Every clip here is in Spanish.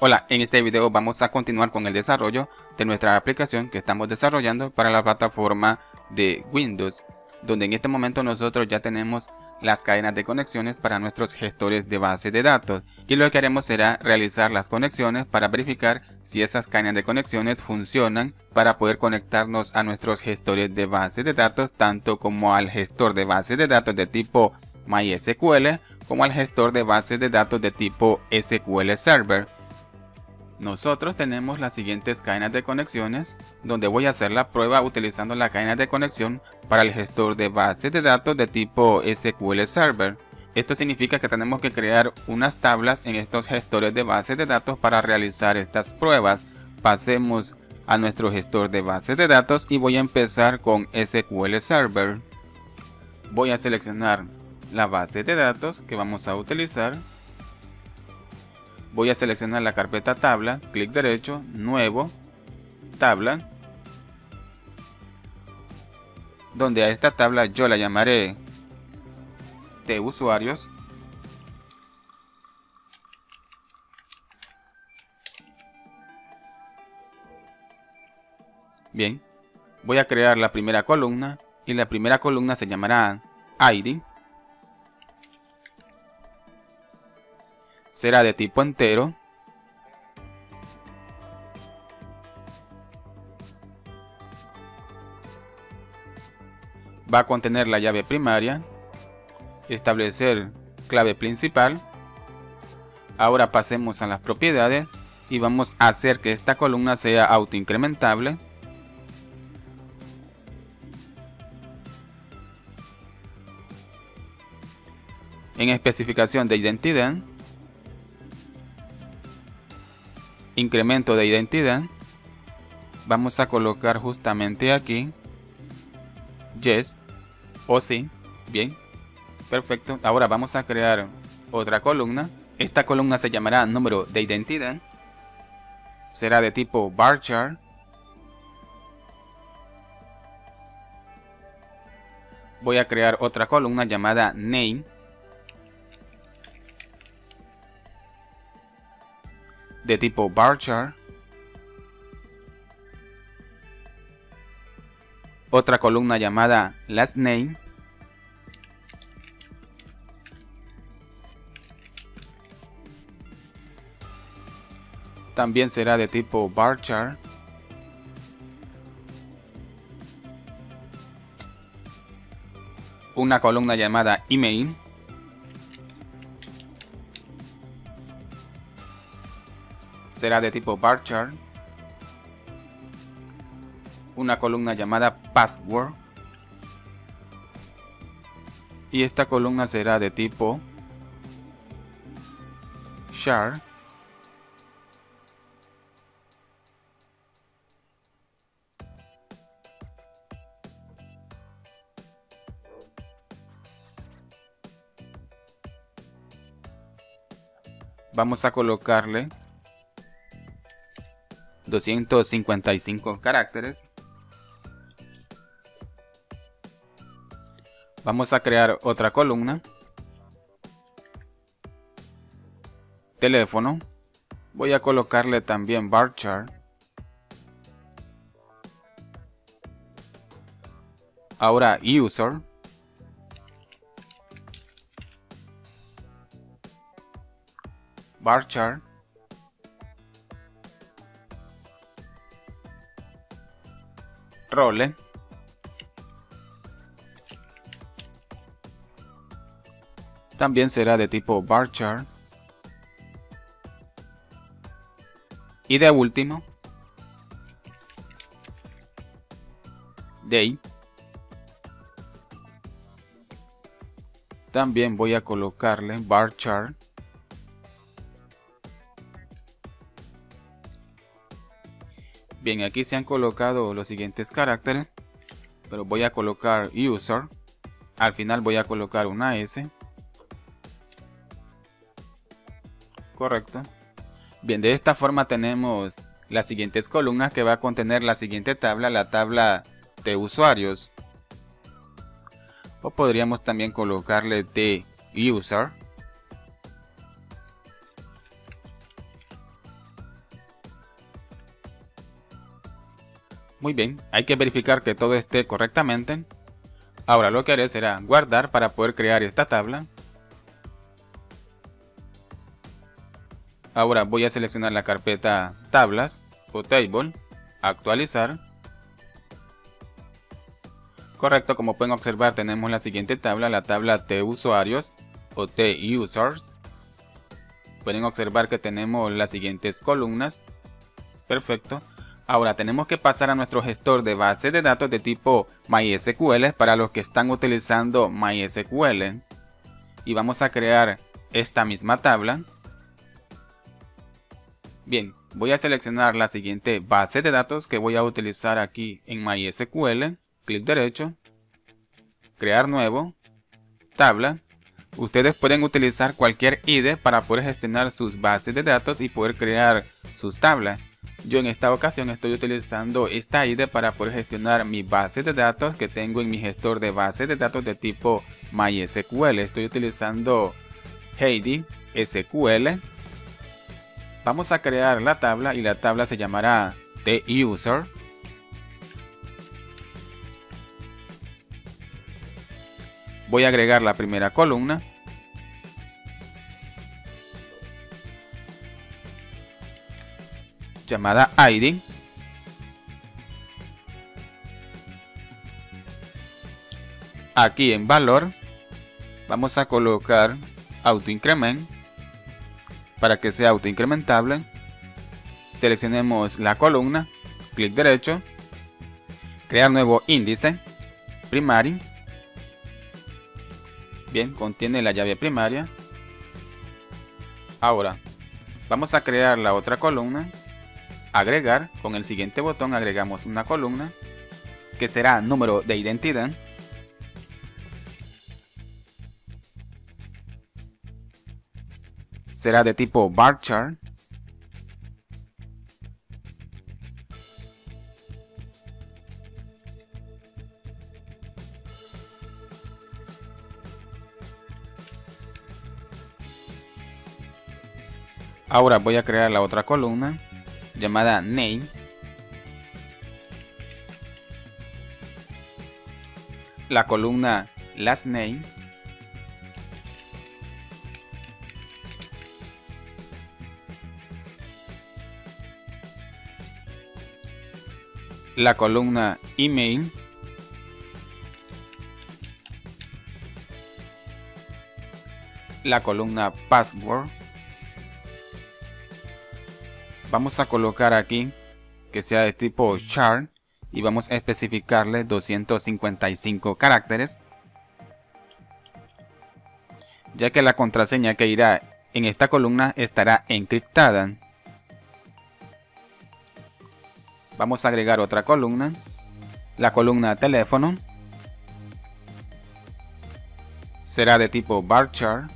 Hola, en este video vamos a continuar con el desarrollo de nuestra aplicación que estamos desarrollando para la plataforma de Windows, donde en este momento nosotros ya tenemos las cadenas de conexiones para nuestros gestores de base de datos, y lo que haremos será realizar las conexiones para verificar si esas cadenas de conexiones funcionan para poder conectarnos a nuestros gestores de base de datos, tanto como al gestor de base de datos de tipo MySQL como al gestor de base de datos de tipo SQL Server. Nosotros tenemos las siguientes cadenas de conexiones, donde voy a hacer la prueba utilizando la cadena de conexión para el gestor de base de datos de tipo SQL Server. Esto significa que tenemos que crear unas tablas en estos gestores de base de datos para realizar estas pruebas. Pasemos a nuestro gestor de base de datos y voy a empezar con SQL Server. Voy a seleccionar la base de datos que vamos a utilizar. Voy a seleccionar la carpeta tabla, clic derecho, nuevo, tabla, donde a esta tabla yo la llamaré de usuarios. Bien, voy a crear la primera columna y la primera columna se llamará ID. Será de tipo entero. Va a contener la llave primaria. Establecer clave principal. Ahora pasemos a las propiedades y vamos a hacer que esta columna sea autoincrementable. En especificación de identidad, incremento de identidad, vamos a colocar justamente aquí yes o sí. Bien, perfecto. Ahora vamos a crear otra columna. Esta columna se llamará número de identidad, será de tipo varchar. Voy a crear otra columna llamada name, de tipo varchar. Otra columna llamada last name, también será de tipo varchar. Una columna llamada email, será de tipo varchar. Una columna llamada password, y esta columna será de tipo char. Vamos a colocarle 255 caracteres. Vamos a crear otra columna, teléfono. Voy a colocarle también varchar. Ahora user, varchar. Role, también será de tipo varchar. Y de último, day. También voy a colocarle varchar. Bien, aquí se han colocado los siguientes caracteres, pero voy a colocar user. Al final voy a colocar una S. Correcto. Bien, de esta forma tenemos las siguientes columnas que va a contener la siguiente tabla, la tabla de usuarios. O podríamos también colocarle de user. Muy bien, hay que verificar que todo esté correctamente. Ahora lo que haré será guardar para poder crear esta tabla. Ahora voy a seleccionar la carpeta tablas o table, actualizar. Correcto, como pueden observar tenemos la siguiente tabla, la tabla de usuarios o de users. Pueden observar que tenemos las siguientes columnas. Perfecto. Ahora tenemos que pasar a nuestro gestor de base de datos de tipo MySQL para los que están utilizando MySQL. Y vamos a crear esta misma tabla. Bien, voy a seleccionar la siguiente base de datos que voy a utilizar aquí en MySQL. Clic derecho, crear nuevo, tabla. Ustedes pueden utilizar cualquier IDE para poder gestionar sus bases de datos y poder crear sus tablas. Yo en esta ocasión estoy utilizando esta IDE para poder gestionar mi base de datos que tengo en mi gestor de base de datos de tipo MySQL. Estoy utilizando Heidi SQL. Vamos a crear la tabla y la tabla se llamará TheUser. Voy a agregar la primera columna. Llamada ID. Aquí en valor vamos a colocar autoincrement para que sea autoincrementable. Seleccionemos la columna, clic derecho, crear nuevo índice, primary. Bien, contiene la llave primaria. Ahora vamos a crear la otra columna, agregar. Con el siguiente botón agregamos una columna que será número de identidad. Será de tipo bar chart. Ahora voy a crear la otra columna llamada name. La columna last name. La columna email. La columna password. Vamos a colocar aquí que sea de tipo chart y vamos a especificarle 255 caracteres, ya que la contraseña que irá en esta columna estará encriptada. Vamos a agregar otra columna, la columna teléfono. Será de tipo bar chart.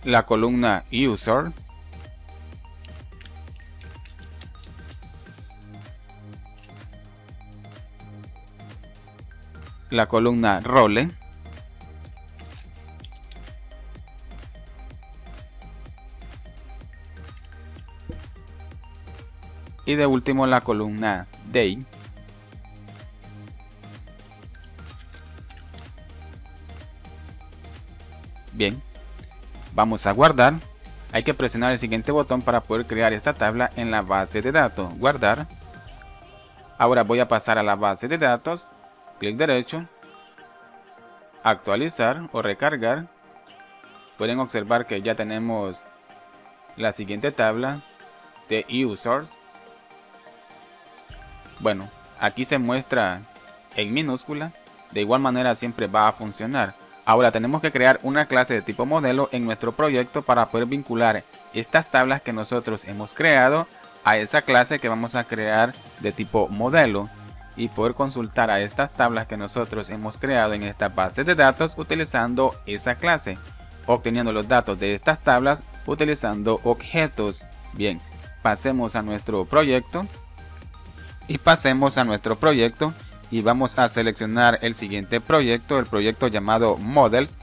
La columna user. La columna role. Y de último la columna day. Bien. Vamos a guardar. Hay que presionar el siguiente botón para poder crear esta tabla en la base de datos. Guardar. Ahora voy a pasar a la base de datos. Clic derecho. Actualizar o recargar. Pueden observar que ya tenemos la siguiente tabla de users. Bueno, aquí se muestra en minúscula. De igual manera siempre va a funcionar. Ahora tenemos que crear una clase de tipo modelo en nuestro proyecto para poder vincular estas tablas que nosotros hemos creado a esa clase que vamos a crear de tipo modelo y poder consultar a estas tablas que nosotros hemos creado en esta base de datos utilizando esa clase, obteniendo los datos de estas tablas utilizando objetos. Bien, pasemos a nuestro proyecto y vamos a seleccionar el siguiente proyecto, el proyecto llamado Models.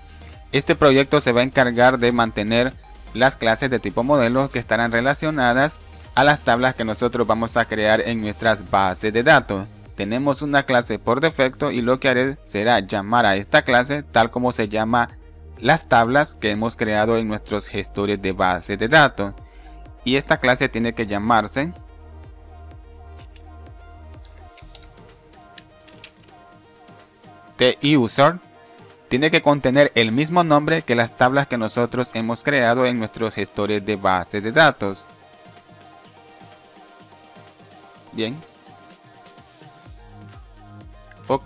Este proyecto se va a encargar de mantener las clases de tipo modelo que estarán relacionadas a las tablas que nosotros vamos a crear en nuestras bases de datos. Tenemos una clase por defecto y lo que haré será llamar a esta clase tal como se llama las tablas que hemos creado en nuestros gestores de bases de datos. Y esta clase tiene que llamarse TUser. Tiene que contener el mismo nombre que las tablas que nosotros hemos creado en nuestros gestores de bases de datos. Bien. Ok.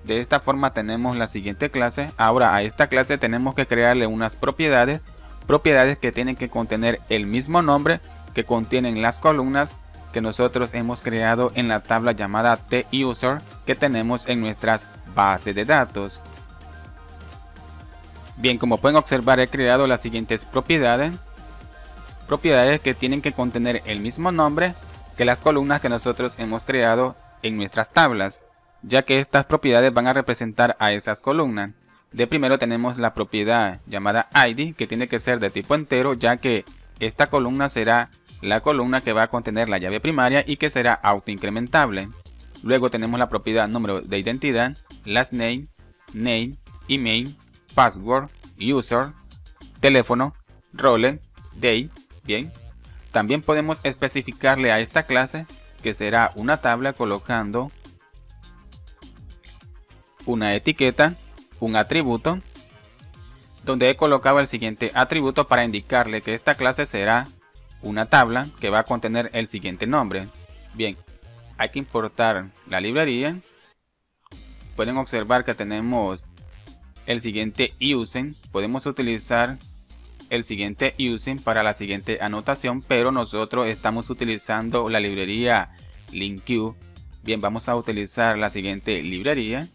De esta forma tenemos la siguiente clase. Ahora a esta clase tenemos que crearle unas propiedades. Propiedades que tienen que contener el mismo nombre que contienen las columnas que nosotros hemos creado en la tabla llamada TUser que tenemos en nuestras bases de datos. Bien, como pueden observar, he creado las siguientes propiedades. Propiedades que tienen que contener el mismo nombre que las columnas que nosotros hemos creado en nuestras tablas, ya que estas propiedades van a representar a esas columnas. De primero tenemos la propiedad llamada ID, que tiene que ser de tipo entero, ya que esta columna será la columna que va a contener la llave primaria y que será autoincrementable. Luego tenemos la propiedad número de identidad, last name, name, email, password, user, teléfono, role, date. Bien, también podemos especificarle a esta clase que será una tabla colocando una etiqueta, un atributo, donde he colocado el siguiente atributo para indicarle que esta clase será una tabla que va a contener el siguiente nombre. Bien, hay que importar la librería. Pueden observar que tenemos el siguiente using. Podemos utilizar el siguiente using para la siguiente anotación, pero nosotros estamos utilizando la librería LINQ. Bien, vamos a utilizar la siguiente librería.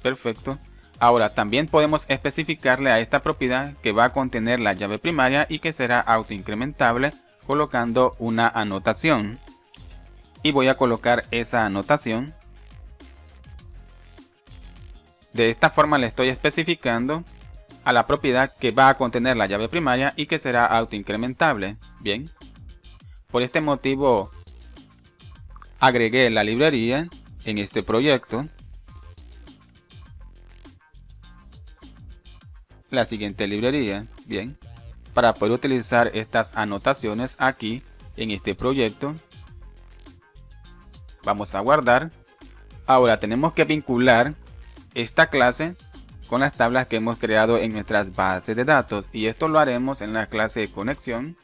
Perfecto. Ahora también podemos especificarle a esta propiedad que va a contener la llave primaria y que será autoincrementable colocando una anotación. Y voy a colocar esa anotación. De esta forma le estoy especificando a la propiedad que va a contener la llave primaria y que será autoincrementable. Bien. Por este motivo agregué la librería en este proyecto. La siguiente librería, bien, para poder utilizar estas anotaciones aquí en este proyecto. Vamos a guardar. Ahora tenemos que vincular esta clase con las tablas que hemos creado en nuestras bases de datos, y esto lo haremos en la clase conexión.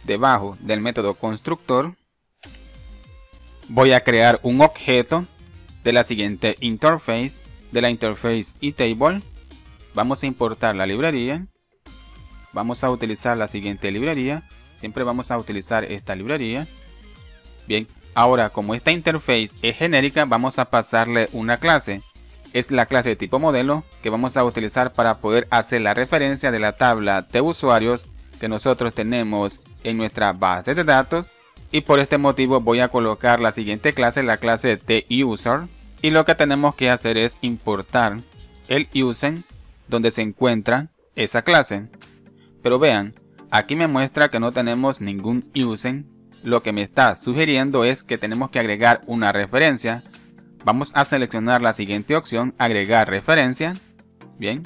Debajo del método constructor voy a crear un objeto de la siguiente interface, de la interface eTable. Vamos a importar la librería. Vamos a utilizar la siguiente librería. Siempre vamos a utilizar esta librería. Bien, ahora como esta interface es genérica, vamos a pasarle una clase. Es la clase de tipo modelo que vamos a utilizar para poder hacer la referencia de la tabla de usuarios que nosotros tenemos en nuestra base de datos. Y por este motivo voy a colocar la siguiente clase, la clase TUser. Y lo que tenemos que hacer es importar el using donde se encuentra esa clase. Pero vean, aquí me muestra que no tenemos ningún using. Lo que me está sugiriendo es que tenemos que agregar una referencia. Vamos a seleccionar la siguiente opción, agregar referencia. Bien,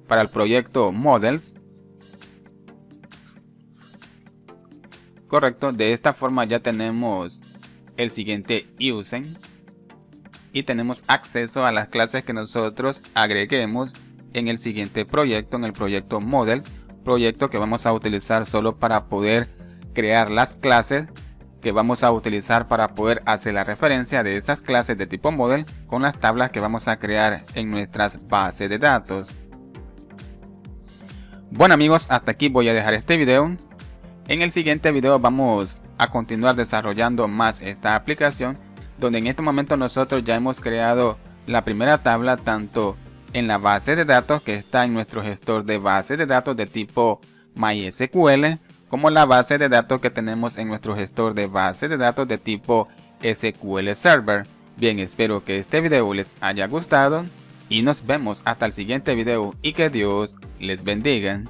para el proyecto Models. Correcto, de esta forma ya tenemos el siguiente using. Y tenemos acceso a las clases que nosotros agreguemos en el siguiente proyecto, en el proyecto Model, proyecto que vamos a utilizar solo para poder crear las clases que vamos a utilizar para poder hacer la referencia de esas clases de tipo Model con las tablas que vamos a crear en nuestras bases de datos. Bueno amigos, hasta aquí voy a dejar este video. En el siguiente video vamos a continuar desarrollando más esta aplicación, donde en este momento nosotros ya hemos creado la primera tabla tanto en la base de datos que está en nuestro gestor de base de datos de tipo MySQL, como la base de datos que tenemos en nuestro gestor de base de datos de tipo SQL Server. Bien, espero que este video les haya gustado y nos vemos hasta el siguiente video y que Dios les bendiga.